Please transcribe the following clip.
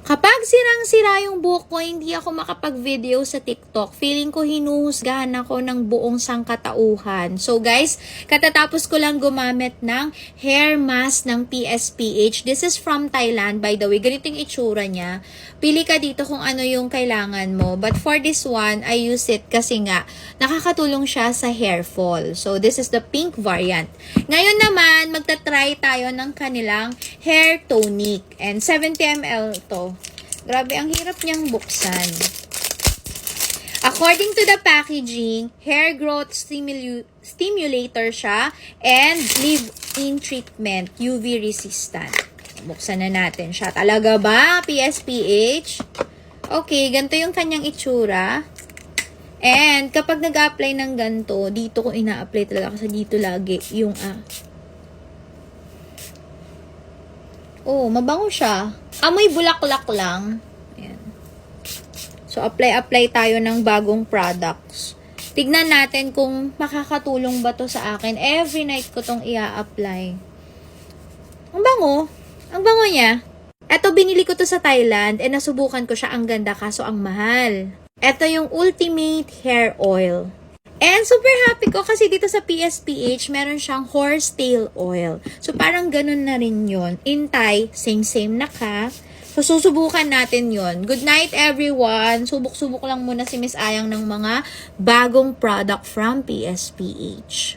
Kapag sirang-sira yung buhok ko, hindi ako makapag-video sa TikTok. Feeling ko hinuhusgahan ako ng buong sangkatauhan. So guys, katatapos ko lang gumamit ng hair mask ng PSPH. This is from Thailand, by the way. Ganito yung itsura niya. Pili ka dito kung ano yung kailangan mo. But for this one, I use it kasi nga, nakakatulong siya sa hair fall. So this is the pink variant. Ngayon naman, magta-try tayo ng kanilang hair tonic. And 70 ml to. Grabe, ang hirap niyang buksan. According to the packaging, hair growth stimulator siya and leave-in treatment, UV resistant. Buksan na natin siya. Talaga ba, PSPH? Okay, ganito yung kanyang itsura. And kapag nag-apply ng ganito, dito ko ina-apply talaga kasi dito lagi yung mabango siya. Amoy bulaklak lang. Ayan. So, apply tayo ng bagong products. Tignan natin kung makakatulong ba to sa akin. Every night ko tong i-apply. Ang bango. Ang bango niya. Eto, binili ko to sa Thailand and nasubukan ko siya. Ang ganda kaso ang mahal. Eto yung Ultimate Hair Oil. And super happy ko kasi dito sa PSPH, meron siyang horsetail oil. So, parang ganun na rin yun. In Thai, same-same na ka. So, susubukan natin yun. Good night, everyone. Subok-subok lang muna si Miss Ayang ng mga bagong product from PSPH.